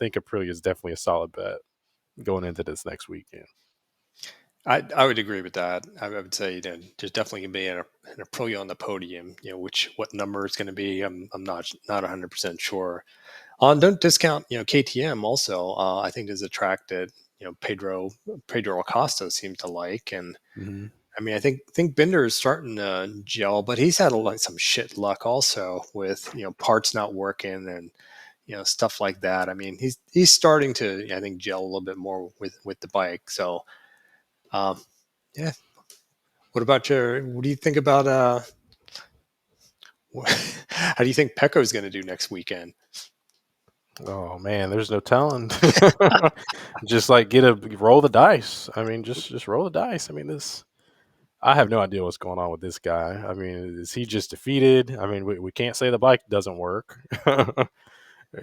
think Aprilia is definitely a solid bet going into this next weekend. I would agree with that. I would say there's definitely going to be an Aprilia on the podium. What number it's going to be, I'm not 100% sure. Don't discount KTM also. I think there's a track that Pedro Acosta seems to like, and Mm-hmm. I mean I think Binder is starting to gel, but he's had some shit luck also with parts not working and stuff like that. I mean he's starting to I think gel a little bit more with the bike. So yeah. What do you think about how do you think Pecco's going to do next weekend? Oh man, there's no telling. Just like roll the dice. I mean, just roll the dice. I mean, I have no idea what's going on with this guy. I mean, is he just defeated? I mean, we can't say the bike doesn't work.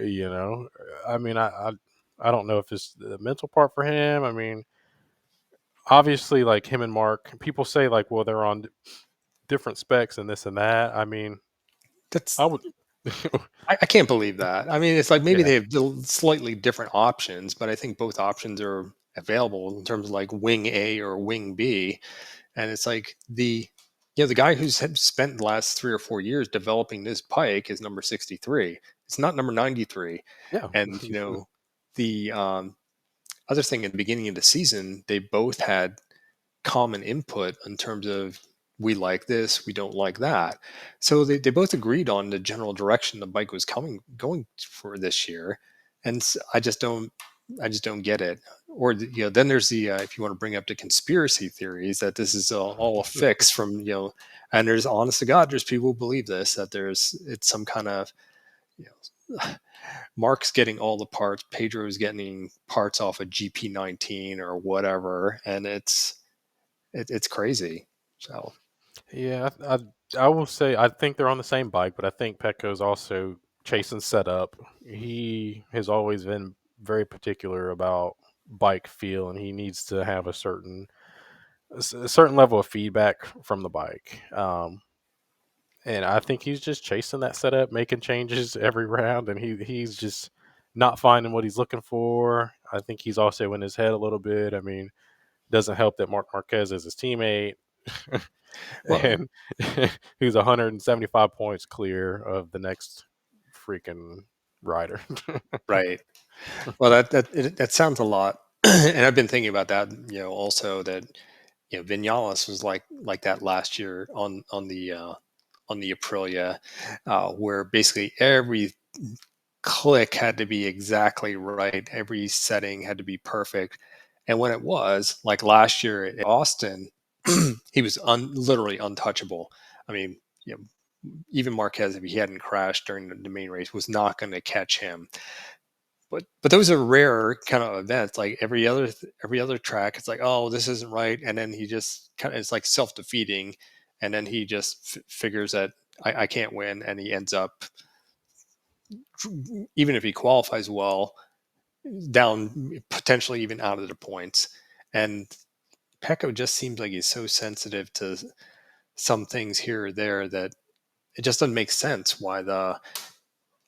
you know, I mean, I don't know if it's the mental part for him. I mean, obviously, like him and Mark, people say like, well, they're on different specs and this and that. I mean, I That's would. I can't believe that. I mean, it's like maybe Yeah. they have slightly different options, but I think both options are available in terms of like wing A or wing B. And it's like the guy who's had spent the last 3 or 4 years developing this bike is number 63. It's not number 93. Yeah. And the other thing at the beginning of the season, they both had common input in terms of we like this, we don't like that. So they both agreed on the general direction the bike was going for this year. And I just don't get it. Or then there's the if you want to bring up the conspiracy theories that this is all a fix from and there's honest to God, there's people who believe this that it's some kind of you know Mark's getting all the parts, Pedro's getting parts off of GP19 or whatever, and it's crazy. So Yeah, I will say I think they're on the same bike, but I think Petco's also chasing setup. He has always been very particular about bike feel, and he needs to have a certain level of feedback from the bike. And I think he's just chasing that setup, making changes every round, and he's just not finding what he's looking for. I think he's also in his head a little bit. I mean, doesn't help that Marquez is his teammate. well, and he's 175 points clear of the next freaking rider. right. Well, that sounds a lot, and I've been thinking about that. Also that Vinales was like that last year on the Aprilia, where basically every click had to be exactly right, every setting had to be perfect, and when it was like last year at Austin, he was literally untouchable. I mean, you know, even Marquez, if he hadn't crashed during the main race, was not going to catch him. But those are rare kind of events. Like every other track, it's like, oh, this isn't right, and then he just kind of it's like self defeating, and then he just figures that I can't win, and he ends up even if he qualifies well down potentially even out of the points. And Pecco just seems like he's so sensitive to some things here or there that it just doesn't make sense why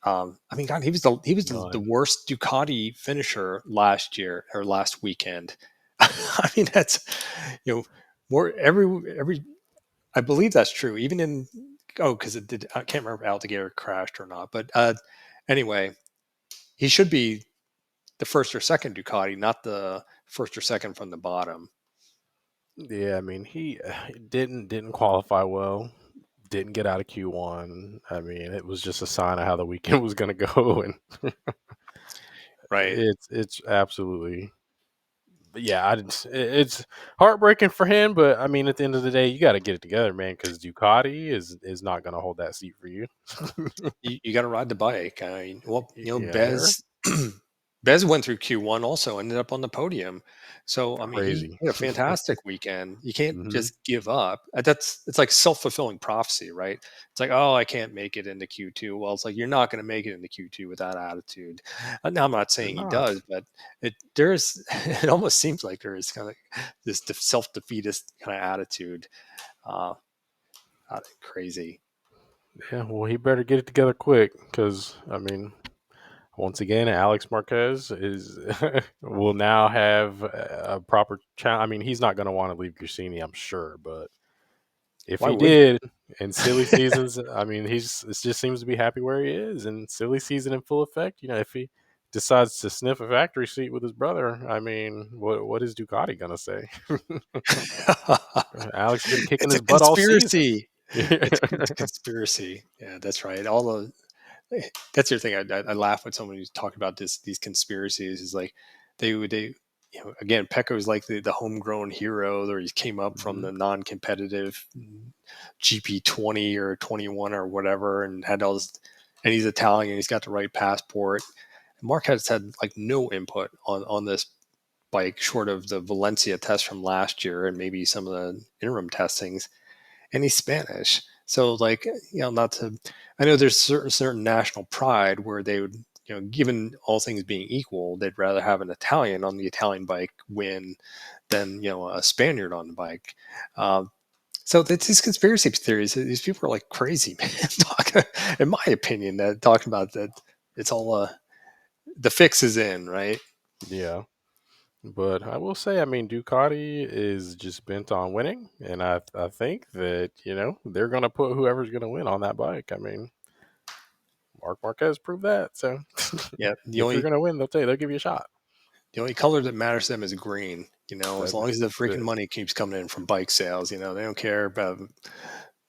I mean, God, he was the None. worst Ducati finisher last year or last weekend. I mean, that's more every. I believe that's true. Even in because it did. I can't remember if Alligator crashed or not, but anyway, he should be the first or second Ducati, not the first or second from the bottom. Yeah, I mean he didn't qualify well. Didn't get out of Q1. I mean, it was just a sign of how the weekend was going to go, and Right. it's absolutely. But yeah, it's heartbreaking for him. But I mean, at the end of the day, you got to get it together, man, because Ducati is not going to hold that seat for you. You got to ride the bike. I mean, well, Yeah, they're Bez Bez went through Q1 also, ended up on the podium. So I mean, he crazy. had a fantastic weekend. You can't Hmm. just give up. It's like self fulfilling prophecy, right? It's like, oh, I can't make it into Q2. Well, it's like you're not going to make it into Q2 with that attitude. Now, I'm not They're saying he not. does, but there's it almost seems like there is kind of this self defeatist kind of attitude. Uh, Crazy. Yeah, well, he better get it together quick because I mean, Once again, Alex Marquez is will now have a proper challenge. I mean, he's not going to want to leave Gresini, I'm sure, but if Why he would you? did in silly seasons, I mean, it just seems to be happy where he is. And silly season in full effect, if he decides to sniff a factory seat with his brother, I mean, what is Ducati gonna say? Alex has been kicking It's a his butt all season. conspiracy. It's a conspiracy. Yeah, that's right. All the that's your thing. I laugh when someone who's talking about these conspiracies is like they again Pecco is like the homegrown hero, or he came up from Mhm. the non-competitive GP 20 or 21 or whatever, and had all this, and he's Italian, and he's got the right passport. And Mark has had like no input on this bike short of the Valencia test from last year and maybe some of the interim testings, and he's Spanish. So like, not to, I know there's certain national pride where they would, given all things being equal, they'd rather have an Italian on the Italian bike win than a Spaniard on the bike. So it's these conspiracy theories. These people are like crazy, man. In my opinion, that talking about that, it's all the fix is in, right? Yeah. But I will say, I mean, Ducati is just bent on winning, and I think that they're gonna put whoever's gonna win on that bike. I mean, Marc Marquez proved that. So Yeah. The if you're only gonna win, they'll give you a shot. the only color that matters to them is green. As That long as the that's freaking it. money keeps coming in from bike sales, they don't care about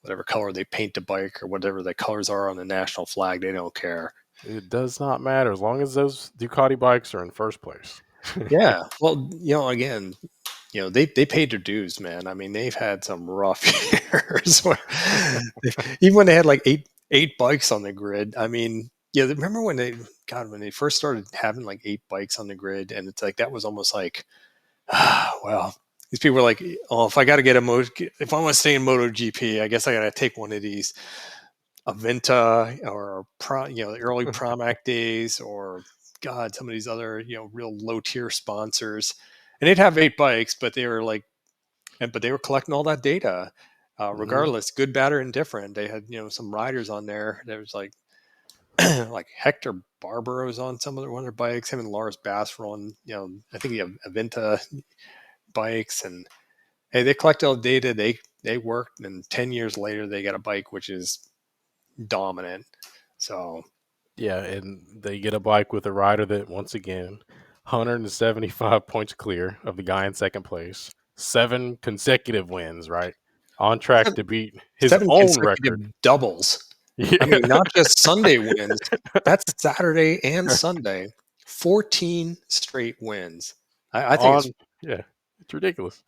whatever color they paint the bike or whatever the colors are on the national flag. They don't care. It does not matter as long as those Ducati bikes are in first place. Yeah. Well, again, they paid their dues, man. I mean, they've had some rough years. Even when they had like eight bikes on the grid. I mean, yeah, remember when they first started having like 8 bikes on the grid, and it's like that was almost like, well, these people are like, oh, if I got to get if I want to stay in MotoGP, I guess I got to take one of these Aventa or the early Promac days, or God, some of these other real low tier sponsors, and they'd have 8 bikes, but they were like, but they were collecting all that data, Hmm. regardless, good, bad, or indifferent. They had some riders on there. There was like like Hector Barbaro's on some of one of their bikes. Him and Lars Bass were on, I think the Aventa bikes, and hey, they collect all the data. They worked, and 10 years later, they got a bike which is dominant. So Yeah, and they get a bike with a rider that once again, 175 points clear of the guy in second place, 7 consecutive wins, right? On track to beat his seven own consecutive record. doubles. I Yeah. mean, not just Sunday wins. That's Saturday and Sunday. 14 straight wins. I think it's On yeah, it's ridiculous.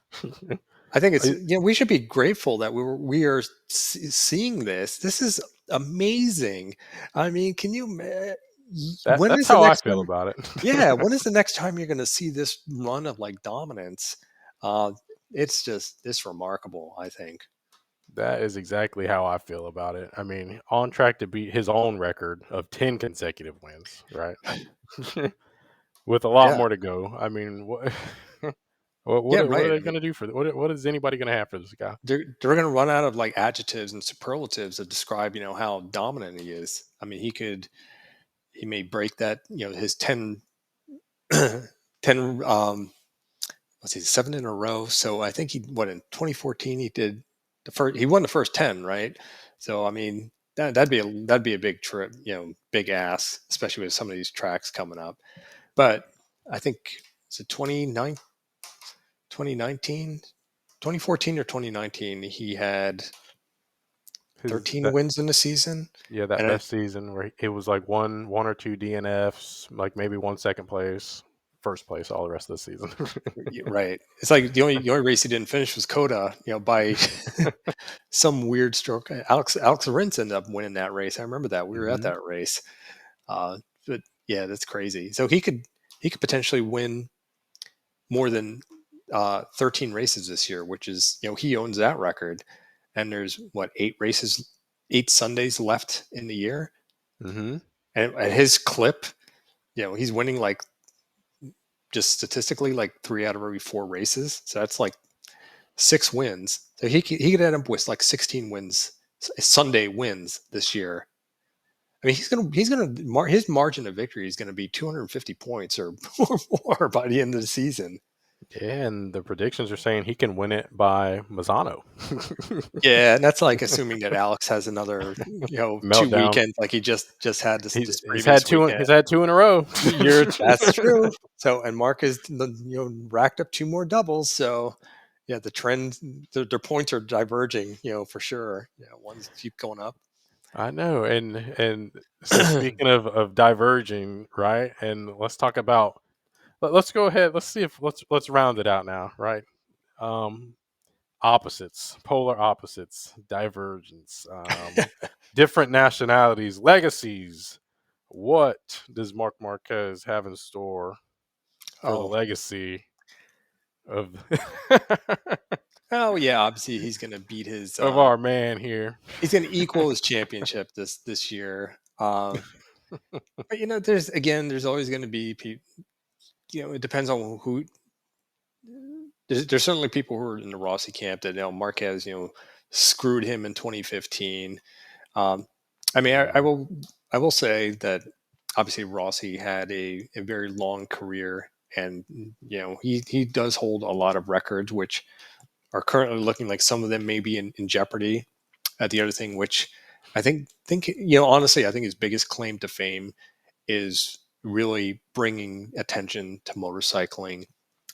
I think it's I- we should be grateful that we are seeing this. This is amazing. I mean, can you when that's is the how I next feel time? about Yeah, it. when is the next time you're going to see this run of like dominance? Uh, it's remarkable, I think. That is exactly how I feel about it. I mean, on track to beat his own record of 10 consecutive wins, right? With a lot Yeah, more to go. I mean, what yeah, what are right. they I mean, going to do for what is anybody going to have for this guy? they're going to run out of like adjectives and superlatives to describe how dominant he is. I mean, he may break that his 10 let's see, 7 in a row. So I think he what in 2014 he did he won the first 10, right? So I mean that'd be a big trip, big ass, especially with some of these tracks coming up. But I think it's a 2019, 2014 or 2019 he had His 13 that wins in the season. Yeah, that And I, best season where it was like one or two DNFs, like maybe one second place, first place all the rest of the season. right, it's like the only race he didn't finish was Coda, by some weird stroke. Alex Rins ended up winning that race. I remember that we were at Hmm. that race. But yeah, that's crazy. So he could potentially win more than 13 races this year, which is he owns that record. And there's what 8 races, 8 Sundays left in the year, Hmm. and at his clip, he's winning like just statistically like 3 out of every 4 races. So that's like 6 wins. So he could end up with like 16 wins, Sunday wins this year. I mean, his margin of victory is gonna be 250 points or more by the end of the season. Yeah, and the predictions are saying he can win it by Mazzano. Yeah, and that's like assuming that Alex has another, 2 Meltdown. weekends like he just had this He's previous had two. weekend. He's had two in a row. That's true. So, and Mark has, racked up 2 more doubles. So, yeah, the trend, their points are diverging, for sure. Yeah, ones keep going up. I know, and so speaking of diverging, right? And let's talk about. Let's go ahead. Let's see if let's round it out now, right? Um, Opposites, polar opposites, divergence, different nationalities, legacies. What does Marc Marquez have in store for the Oh, legacy of oh yeah. Obviously, he's going to beat his. of our man here? He's going to equal his championship this year. But there's always going to be people. It depends on who. There's certainly people who are in the Rossi camp that Marquez, screwed him in 2015. Um, I mean, Mhm. I will say that obviously Rossi had a very long career, and he does hold a lot of records, which are currently looking like some of them may be in jeopardy. The other thing, which I think honestly, I think his biggest claim to fame is really bringing attention to motorcycling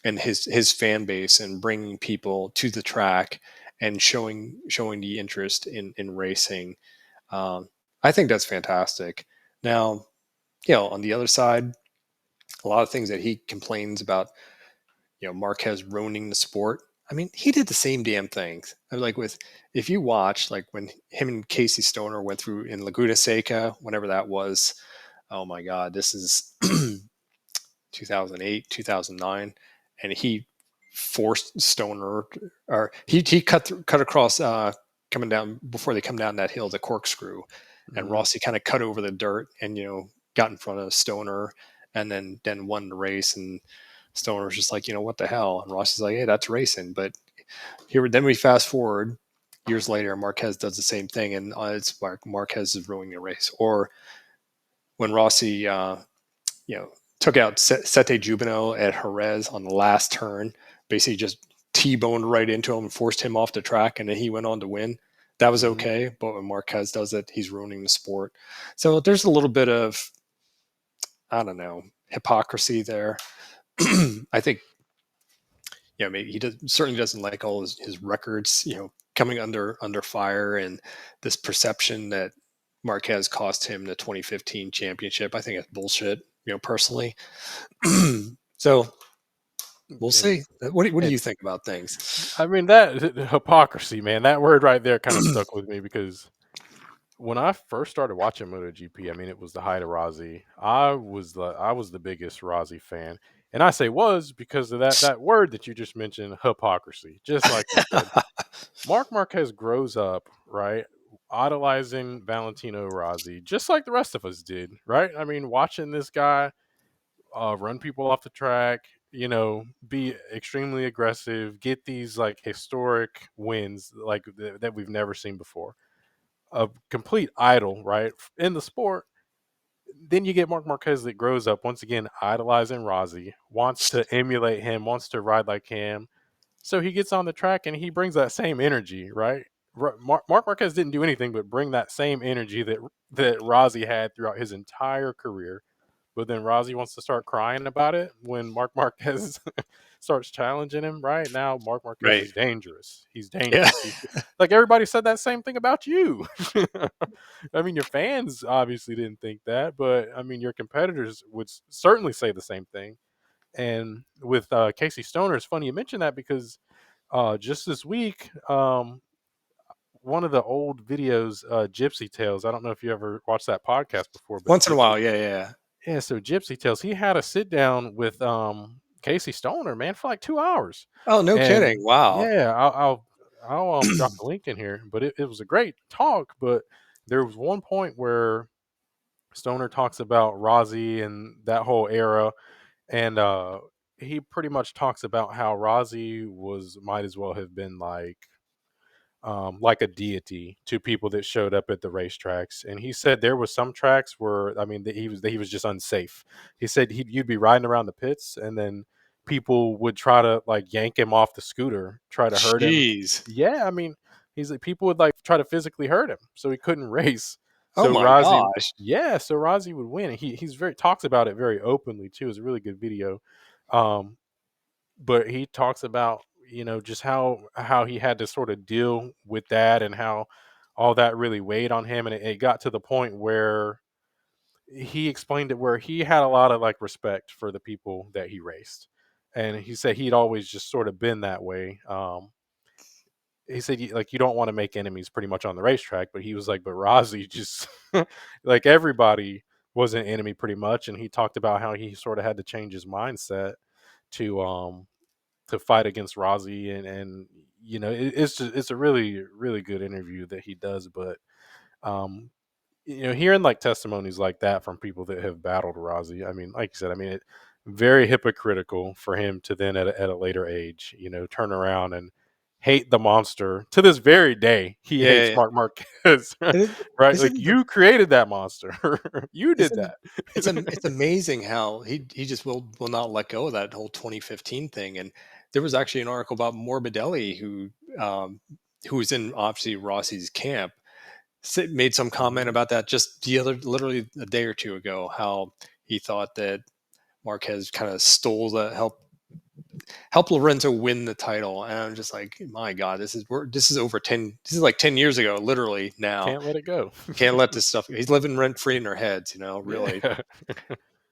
and his fan base and bringing people to the track and showing the interest in racing. um, I think that's fantastic. Now, on the other side, a lot of things that he complains about, Marquez ruining the sport. I mean, he did the same damn things. I mean, like if you watch, like when him and Casey Stoner went through in Laguna Seca, whenever that was. Oh my God, this is 2008, 2009, and he forced Stoner, or he cut across, coming down before they come down that hill, the corkscrew, and Mhm. Rossi kind of cut over the dirt and got in front of Stoner, and then won the race. And Stoner was just like, what the hell, and Rossi's like, hey, that's racing. But here, then we fast forward years later, Marquez does the same thing, and it's Marquez is ruining the race. Or when Rossi, you know, took out Sete Jubino at Jerez on the last turn, basically just T-boned right into him and forced him off the track, and then he went on to win. That was Mhm. okay, but when Marquez does it, he's ruining the sport. So there's a little bit of, I don't know, hypocrisy there. I think, maybe certainly doesn't like all his records, coming under fire, and this perception that Marquez cost him the 2015 championship. I think it's bullshit, personally. So we'll And see. What do and you think about things? I mean that hypocrisy, man. That word right there kind of stuck with me because when I first started watching MotoGP, I mean, it was the height of Rossi. I was the biggest Rossi fan, and I say was because of that word that you just mentioned, hypocrisy. Just like you said, Marc Marquez grows up right idolizing Valentino Rossi, just like the rest of us did, right? I mean, watching this guy run people off the track, be extremely aggressive, get these like historic wins like that we've never seen before, a complete idol, right, in the sport. Then you get Marc Marquez that grows up once again idolizing Rossi, wants to emulate him, wants to ride like him. So he gets on the track and he brings that same energy, right? Marc Marquez didn't do anything but bring that same energy that Rossi had throughout his entire career. But then Rossi wants to start crying about it when Marc Marquez starts challenging him. Right now, Marc Marquez Right. is dangerous. He's Yeah. dangerous. Like everybody said that same thing about you. I mean, your fans obviously didn't think that, but I mean, your competitors would certainly say the same thing. And with Casey Stoner, it's funny you mentioned that because just this week, one of the old videos, Gypsy Tales. I don't know if you ever watched that podcast before, but Once in a Gypsy, while. Yeah. Yeah. yeah. So Gypsy Tales, he had a sit down with Casey Stoner, man, for like 2 hours, Oh, no kidding. and Wow. yeah, I'll drop the link in here. But it was a great talk. But there was one point where Stoner talks about Rossi and that whole era, and he pretty much talks about how Rossi was might as well have been like like a deity to people that showed up at the racetracks. And he said there was some tracks where, I mean, he was just unsafe. He said you'd be riding around the pits, and then people would try to like yank him off the scooter, try to hurt him. Jeez. Yeah, I mean, he's like people would like try to physically hurt him, so he couldn't race. Oh So my Rossi, gosh. yeah, so Rossi would win. And he's very talks about it very openly too. It's a really good video. Um, but he talks about, just how he had to sort of deal with that, and how all that really weighed on him, and it got to the point where he explained it, where he had a lot of like respect for the people that he raced, and he said he'd always just sort of been that way. He said like you don't want to make enemies pretty much on the racetrack, but he was like, but Rossi just like everybody was an enemy pretty much. And he talked about how he sort of had to change his mindset to fight against Rossi, and it's just it's a really really good interview that he does. But um, hearing like testimonies like that from people that have battled Rossi, I mean, like you said, I mean, it very hypocritical for him to then at a later age, turn around and hate the monster. To this very day, he Yeah, hates yeah. Mark Marquez, And right? Like isn't the you created that monster, you did isn't that. it's amazing how he just will not let go of that whole 2015 thing. And there was actually an article about Morbidelli who was in obviously Rossi's camp, made some comment Mhm. about that just the other literally a day or two ago, how he thought that Marquez kind of stole the help Lorenzo win the title. And I'm just like, my God, this is over 10, this is like 10 years ago, literally now. Can't let it go. Can't let this stuff, he's living rent free in our heads, really. Yeah.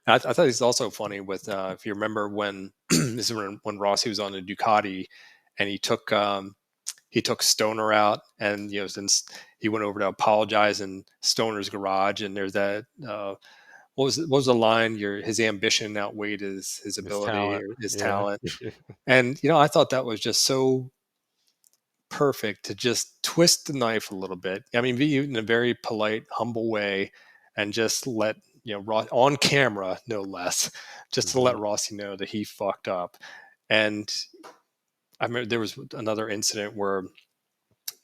I thought he's also funny with, if you remember when, this is when Rossi was on the Ducati and he took Stoner out, and since he went over to apologize in Stoner's garage, and there's that, what was the line? His ambition outweighed his His ability talent. or his Yeah. talent. And I thought that was just so perfect to just twist the knife a little bit. I mean, be in a very polite, humble way, and just let Ross on camera, no less, just to let Mhm. Rossi know that he fucked up. And I remember there was another incident where,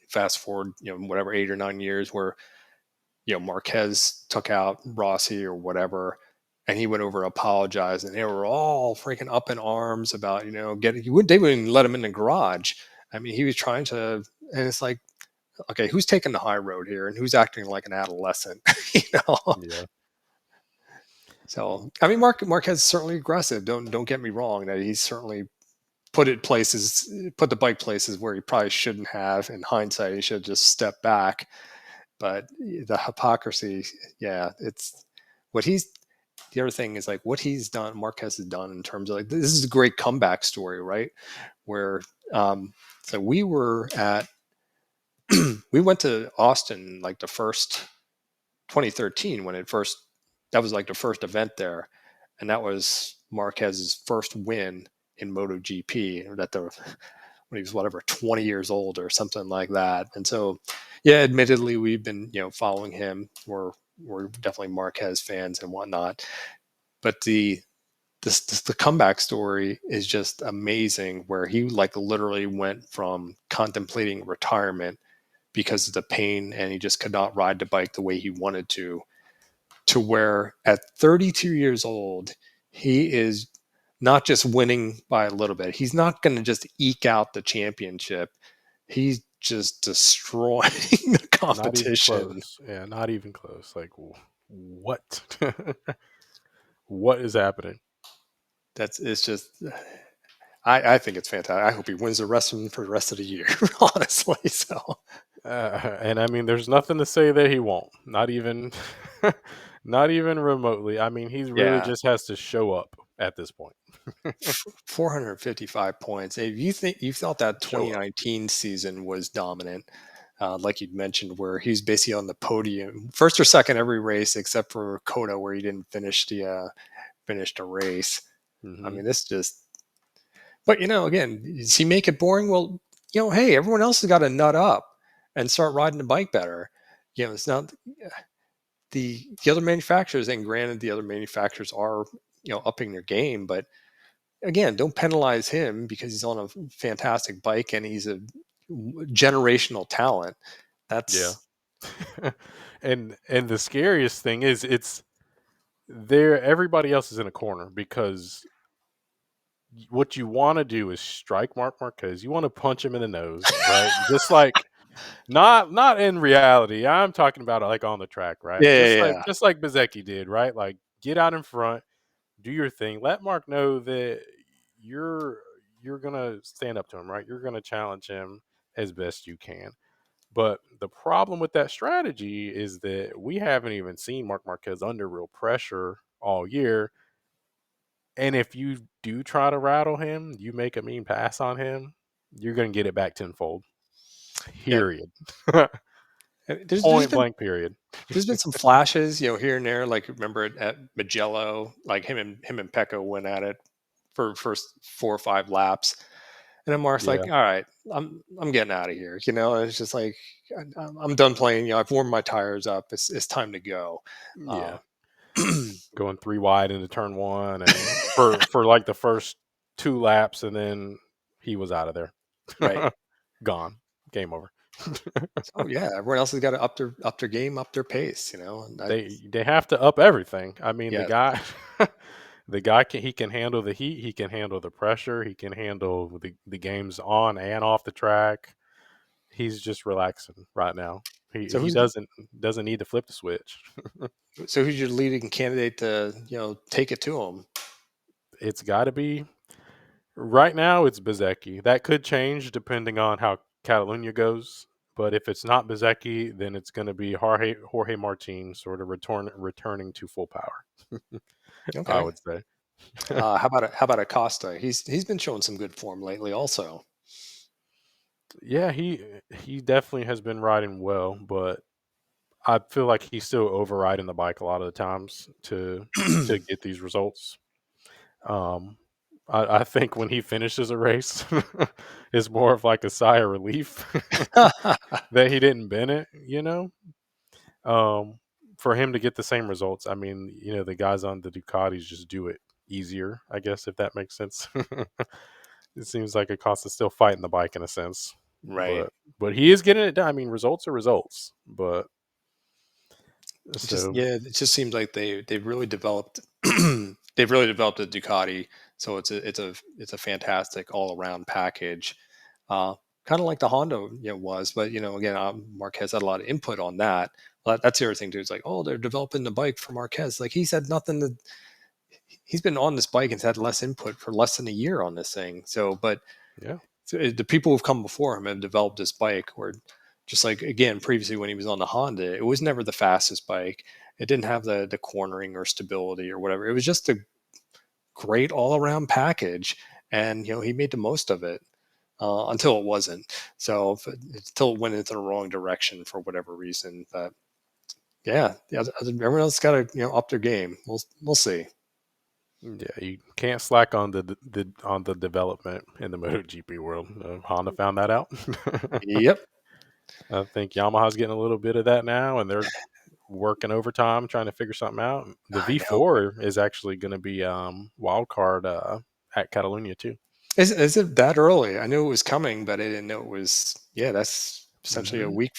fast forward, whatever 8 or 9 years, where Marquez took out Rossi or whatever, and he went over to apologize, and they were all freaking up in arms about getting. They wouldn't even let him in the garage. I mean, he was trying to, and it's like, okay, who's taking the high road here, and who's acting like an adolescent? you know. Yeah. So I mean, Marquez is certainly aggressive. Don't get me wrong. That he's certainly put the bike places where he probably shouldn't have. In hindsight, he should have just stepped back. But the hypocrisy, yeah, it's what he's. The other thing is like what he's done, Marquez has done in terms of like this is a great comeback story, right? Where so we went to Austin like the first 2013 when it first that was like the first event there, and that was Marquez's first win in MotoGP. That the when he was whatever 20 years old or something like that. And so, yeah, admittedly, we've been following him. We're definitely Marquez fans and whatnot. But the comeback story is just amazing, where he like literally went from contemplating retirement because of the pain and he just could not ride the bike the way he wanted to where at 32 years old, he is not just winning by a little bit. He's not going to just eke out the championship. He's just destroying the Not even competition. close. Yeah, not even close. Like, what? What is happening? It's just, I think it's fantastic. I hope he wins the rest of them for the rest of the year, honestly. So, And I mean, there's nothing to say that he won't. Not even, not even remotely. I mean, he really yeah, just has to show up at this point. 455 points. If you thought that Show up. 2019 season was dominant, like you'd mentioned, where he's basically on the podium, first or second every race except for Coda, where he didn't finish the race. I Hmm. mean, this just. But again, does he make it boring? Well, hey, everyone else has got to nut up and start riding the bike better. It's not the other manufacturers, and granted, the other manufacturers are upping their game, but again, don't penalize him because he's on a fantastic bike and he's a generational talent. Yeah. That's And the scariest thing is it's there everybody else is in a corner because what you want to do is strike Marc Marquez. You want to punch him in the nose, right? Just like not in reality. I'm talking about it like on the track, right? yeah, Just yeah, like yeah. just like Bezecchi did, right? Like get out in front, do your thing. Let Mark know that you're you're gonna stand up to him, right? You're gonna challenge him as best you can. But the problem with that strategy is that we haven't even seen Marc Marquez under real pressure all year. And if you do try to rattle him, you make a mean pass on him, you're gonna get it back tenfold. Yeah. Period. There's Point been blank period. some flashes, here and there. Like remember at Magello, like him and Pecco went at it for first 4 or 5 laps, and then Mark's Yeah. like, "All right, I'm getting out of here." It's just like I'm done playing. I've warmed my tires up. It's time to go. Uh, Yeah. Going 3 wide into turn 1 and for like the first 2 laps, and then he was out of there. right. Gone. Game over. So yeah, everyone else has got to up their game, up their pace. And They have to up everything. I mean, the yeah. guy the guy can handle the heat, he can handle the pressure, he can handle the games on and off the track. He's just relaxing right now. So He doesn't need to flip the switch. who's your leading candidate to take it to him? It's got to be right now. It's Bezecchi. That could change depending on how Catalunya goes. But if it's not Bezecchi, then it's going to be Jorge Martin, sort of returning to full power. I Okay. would say. How about Acosta? He's been showing some good form lately, also. Yeah, he definitely has been riding well, but I feel like he's still overriding the bike a lot of the times to get these results. Um, I think when he finishes a race, it's more of like a sigh of relief that he didn't bend it. Um, for him to get the same results. I mean, the guys on the Ducatis just do it easier, I guess, if that makes sense. It seems like Acosta's still fighting the bike in a sense, Right. but he is getting it done. I mean, results are results, but It just so yeah, it just seems like they've really developed they've really developed a Ducati. So it's a fantastic all around package. Uh, Kind of like the Honda was, but again, Marquez had a lot of input on that. Well, that's the other thing too. It's like, oh, they're developing the bike for Marquez. Like he's had nothing to. He's been on this bike and had less input for less than a year on this thing. So, but yeah, the people who've come before him have developed this bike where just like again previously when he was on the Honda, it was never the fastest bike. It didn't have the cornering or stability or whatever. It was just a great all around package, and he made the most of it until it wasn't. So until it went into the wrong direction for whatever reason. But yeah, everyone else got to up their game. We'll see. yeah, you can't slack on the development in the MotoGP world. Honda found that out. Yep, I think Yamaha's getting a little bit of that now, and they're working overtime trying to figure something out. The I know. V4 is actually going to be wild card at Catalunya too. Is it that early? I knew it was coming, but I didn't know it was. Yeah, that's essentially a Hmm. week,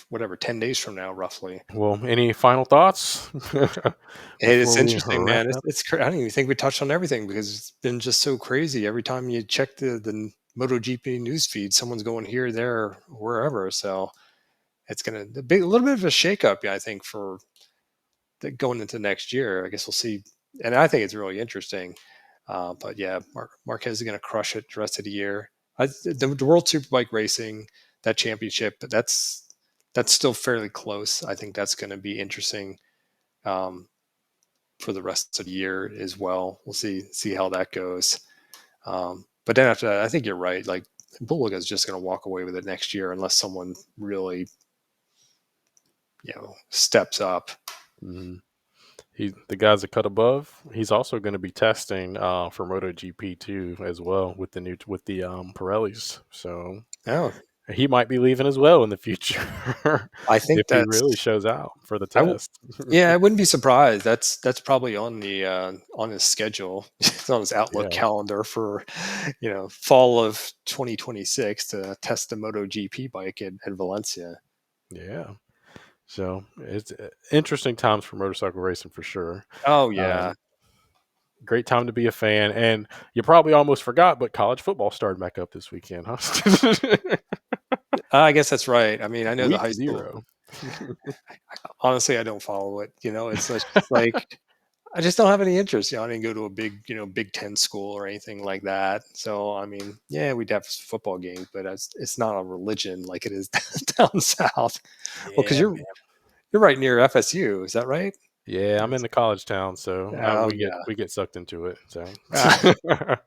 whatever, 10 days from now, roughly. Well, any final thoughts Hey, it's before we interesting, wrap man. it up? I don't even think we touched on everything because it's been just so crazy. Every time you check the MotoGP news feed, someone's going here, there, wherever. So it's gonna be a little bit of a shakeup, yeah, I think, for going into next year. I guess we'll see, and I think it's really interesting. But yeah, Marquez is going to crush it the rest of the year. The World Superbike Racing, that championship, that's still fairly close. I think that's going to be interesting um, for the rest of the year as well. We'll see how that goes. But then after that, I think you're right. Like Bullock is just going to walk away with it next year unless someone really steps up. Mhm. The guys that cut above. He's also going to be testing for MotoGP too as well with the Pirellis. So Oh, he might be leaving as well in the future I think if he that's really shows out for the I w test. yeah, I wouldn't be surprised. That's probably on his schedule. It's on his Outlook Yeah, calendar for, fall of 2026 to test the MotoGP bike at Valencia. yeah. So it's interesting times for motorcycle racing for sure. Oh, yeah. Um, Great time to be a fan, and you probably almost forgot, but college football started back up this weekend, huh? I guess that's right. I mean, I know the Week high school 0. honestly, I don't follow it, it's just like I just don't have any interest, I didn't go to a big, Big Ten school or anything like that. So, I mean, yeah, we'd have football games, but it's not a religion like it is down south. Well, because Yeah, you're right near FSU, is that right? yeah, I'm in Yes. the college town, so Oh, we get yeah. we get sucked into it. So, Ah,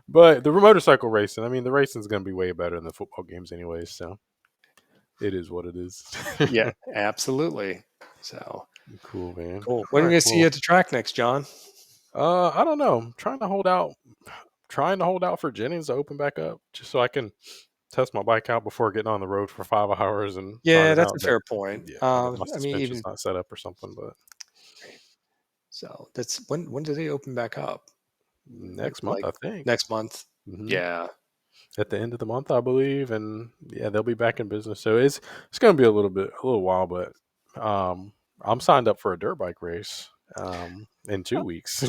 but the motorcycle racing, I mean, the racing's going to be way better than the football games, anyways. So it is what it is. yeah, absolutely. So, Cool, man. cool. All When are we right, gonna see you well, at the track next, John? I don't know. I'm trying to hold out for Jennings to open back up, just so I can test my bike out before getting on the road for 5 hours and Yeah, finding that's out a that fair point. yeah that my I mean, suspension's even not set up or something. But so that's when do they open back up? next month, Like I think. next month? Hmm. Yeah. At the end of the month, I believe, and yeah, they'll be back in business. So it's going to be a little while, but um, I'm signed up for a dirt bike race in 2 weeks.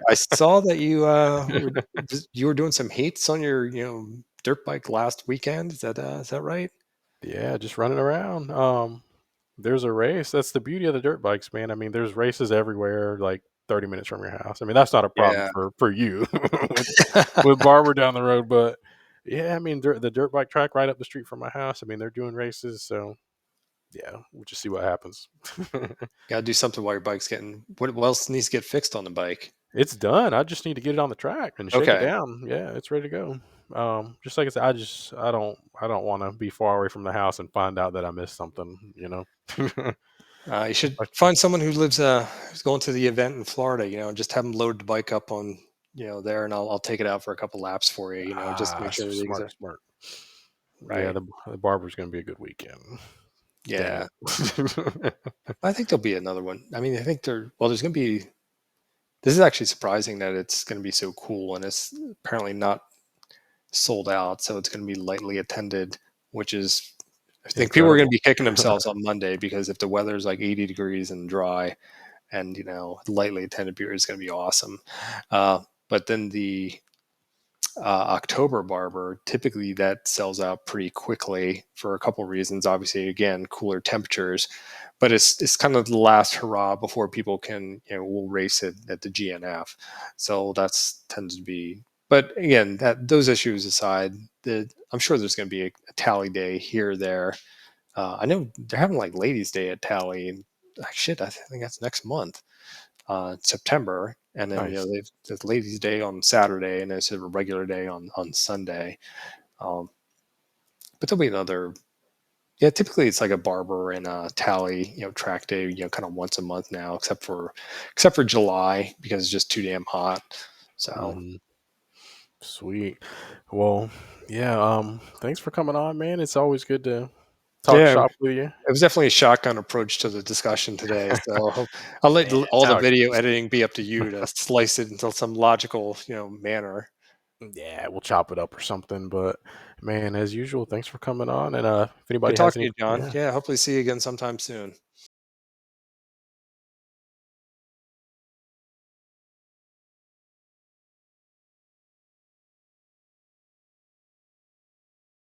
I saw that you were doing some heats on your, dirt bike last weekend. Is that right? Yeah, just running around. There's a race. That's the beauty of the dirt bikes, man. I mean, there's races everywhere, like 30 minutes from your house. I mean, that's not a problem Yeah. for you with Barber down the road, but yeah, I mean, the dirt bike track right up the street from my house. I mean, they're doing races, so yeah, we'll just see what happens. Gotta do something while your bike's getting what else needs to get fixed on the bike? It's done. I just need to get it on the track and shake it Okay. down. Yeah, it's ready to go. Just like I said, I don't want to be far away from the house and find out that I missed something. You know. You should find someone who lives who's going to the event in Florida, just have them load the bike up on, there, and I'll take it out for a couple laps for you, just to make sure everything's Smart, smart. Yeah, right. the barber's gonna be a good weekend. Dang Yeah. it. I think there'll be another one. I mean, I think there's gonna be this is actually surprising that it's gonna be so cool and it's apparently not sold out, so it's going to be lightly attended, which is I think people are going to Incredible. be kicking themselves on Monday because if the weather is like 80 degrees and dry, and lightly attended beer is going to be awesome. But then the October barber, typically that sells out pretty quickly for a couple reasons. Obviously, again, cooler temperatures, but it's kind of the last hurrah before people can will race it at the GNF. So that's tends to be. But again, that those issues aside, I'm sure there's going to be a tally day here or there. I know they're having like Ladies' Day at Tally, and shit, I think that's next month, September, and then Nice. they've the Ladies' Day on Saturday, and there's a regular day on Sunday. Um, but there'll be another. Yeah, typically it's like a barber and a tally, track day, kind of once a month now, except for July because it's just too damn hot. So Hmm. Sweet. Well, yeah. Thanks for coming on, man. It's always good to talk yeah, shop with you. it was definitely a shotgun approach to the discussion today. So I'll let Man, all it's the how it video goes. editing be up to you to slice it into some logical, manner. Yeah, we'll chop it up or something. But man, as usual, thanks for coming on. And if Good anybody has talking to any, you, John. yeah, Yeah, hopefully see you again sometime soon.